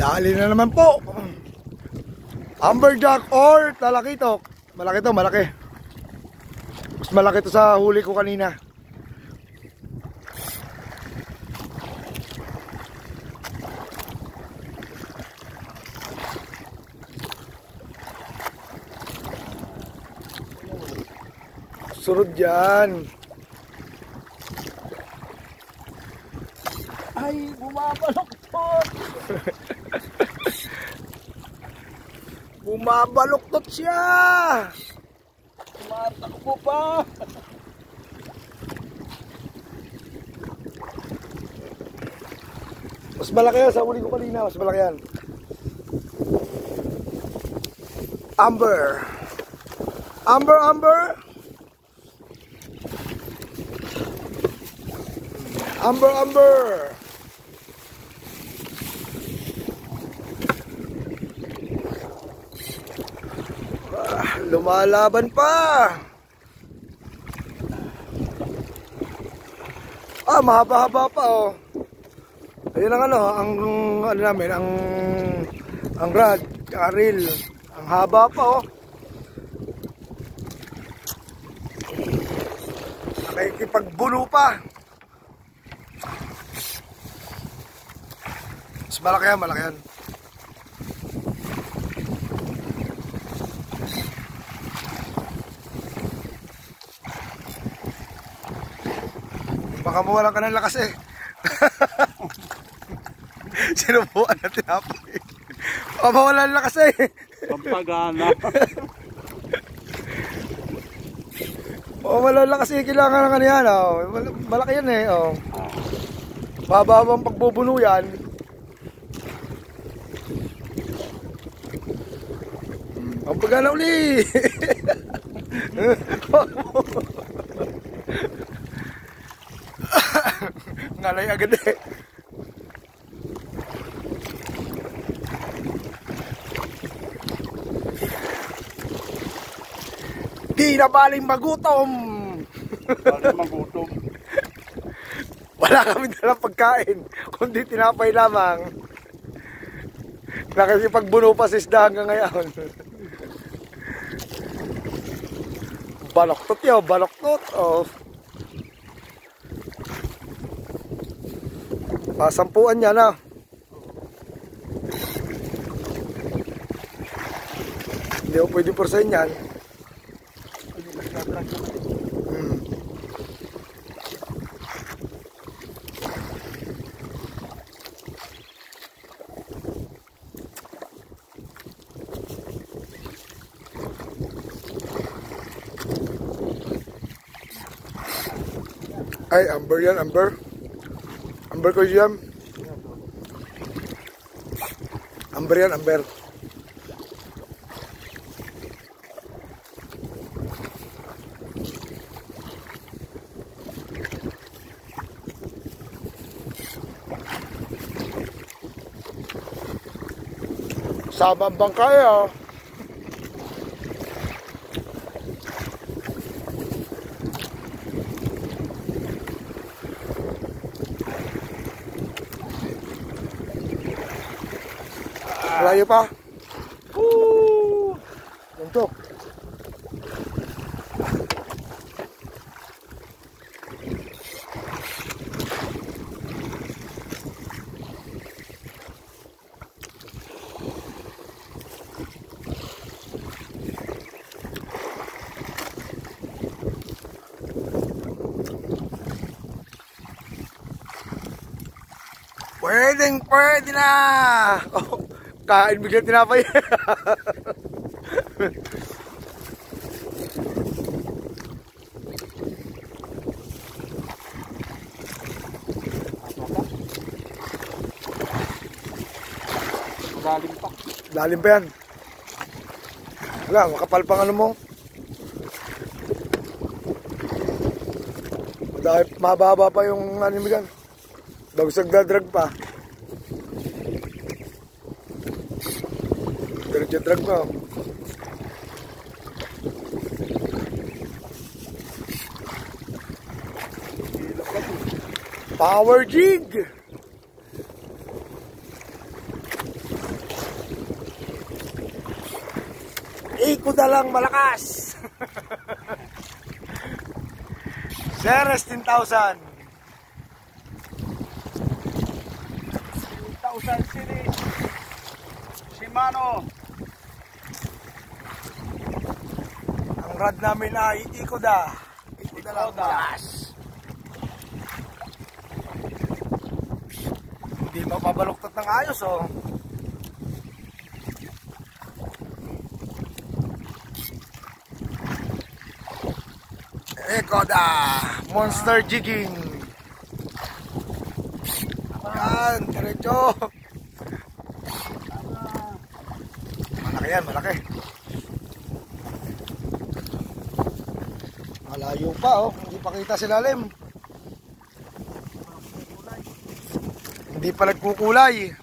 Dali na naman po. Amberjack or talakitok. Malaki to, malaki. Mas malaki to sa huli ko kanina. Surod dyan. Ay, bumabaloktot. Bumabaloktot siya. Tumatakbo pa. Mas malaki yan sa huli ko kanina. Mas malaki yan. Amber. Amber, amber. Amber, amber. Lumalaban pa. Mahaba-haba pa oh. Ayun ang ang namin, ang rod, reel. Ang haba pa oh. Nakikipagbulo pa. Mas malaki yan, malaki yan. Baka mawalan ka ng lakas eh. Sinubuan na tinapay. Baka mawalan ng lakas eh. Pampagana. Baka mawalan ng lakas eh. Kailangan ng yan oh. Malaki yan eh oh. Bababang pagbubuno yan. Pampagana uli. Ngalay agad eh. Di na baling magutom. Baling magutom. Wala kami dalang pagkain, kundi tinapay lamang. Nakikipagbuno pa sa isda hanggang ngayon. Baloktot yun, baloktot. Oh. Pasampuan niya na. Hindi ko pwede porsahin yan. Ay, amber yan, amber. Amber ko yan. Amber yan, amber. Sama ang bangkaya. Malayo pa. Ganito. Pwede na. Oh. Kain biglang tinapay. Lalim pa. Lalim pa yan. Wala, makapal pang ano mo. Dahil mababa pa yung ano mo dyan. Bagus nagdadrag pa. Drag pa. Power jig. ikuda lang malakas. Ceres 10,000. 10,000 series. Shimano. Ang rod namin ay ikuda. Ikuda lang malakas. Hindi mapabaluktot ng ayos, oh. Ikoda monster jigging. Yan, diretso. Malaki yan, malaki. Malayo pa, oh. Hindi pa kita sa ilalim. Hindi pa nagkukulay.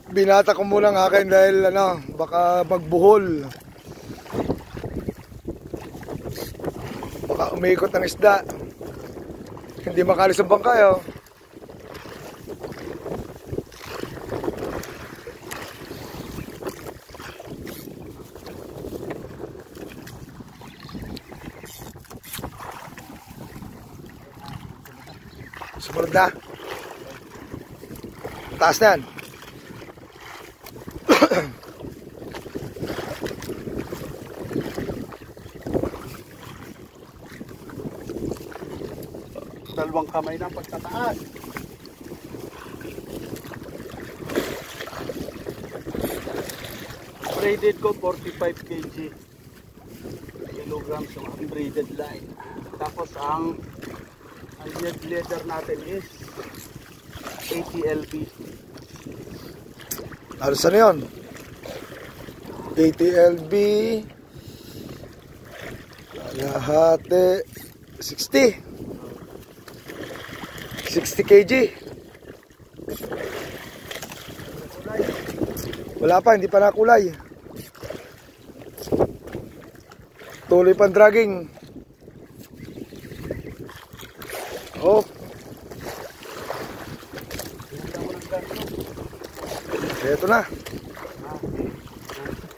Binata ko muna ng akin dahil ano, baka magbuhol. Baka umiikot ng isda. Hindi makalis ang bangkay, oh. Sumunod na. Taas na yan. Dalawang kamay na pagtataas. Braided ko 45 kg kilograms yung unbraided line. Tapos ang leather natin is 80 lb. Alas na yun? 80 lb. Lahati 60 kg. Wala pa, hindi pa nakulay. Tuloy pang dragging. Oh. Ito na.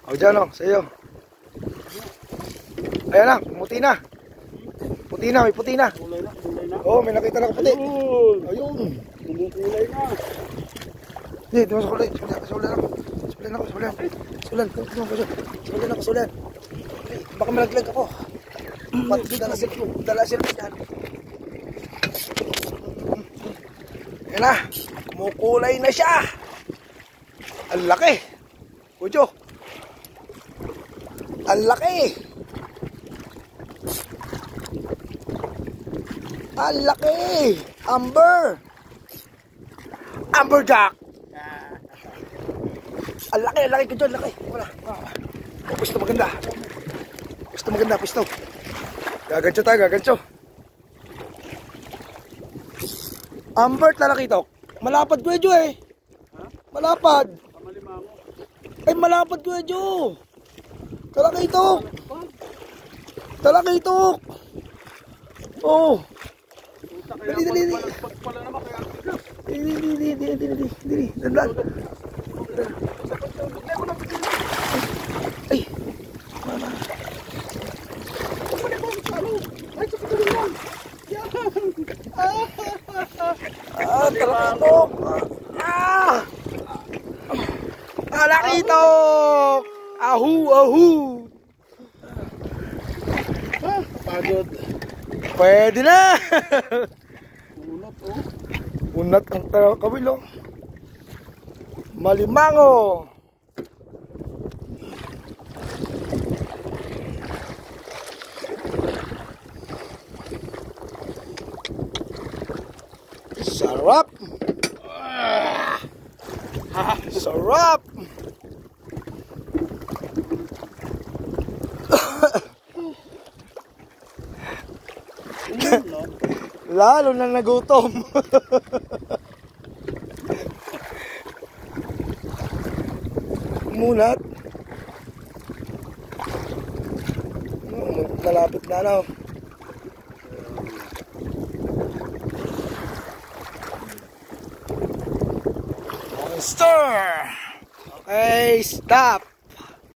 O dyan, o, sa iyo. Ayan na, puti na. Puti na, may puti na. Kulay na, kulay na. Oh, may nakita na puti. Ayun. Kumukulay na. Hindi, di mo sa kulay. Sulan ako. Sulan ako, sulan. Sulan, sulan ako, sulan. Baka malaglag ako. Dala sila dyan. Ayan na, kumukulay na siya. Ang laki. Ujo. Ang laki. Ang laki. Amberjack. Ang laki ko dyan, laki. Wala. Pwesto maganda. Pwesto. Gagancho tayo, gagancho. Amber, lalaki ito. Malapad ko edyo eh. Malapad. Ay, malapad ko edyo. Talaki ito. Oh. Dali. Dandan. Ay. Talakitok. Talakitok. Ahu. Pagod. Pwede na. Unat, oh. Unat ang kawil, oh. Malimango. Sarap. Sarap. Lalo na nagutom. Mulat. Malapit na, no? Stir! Okay, stop!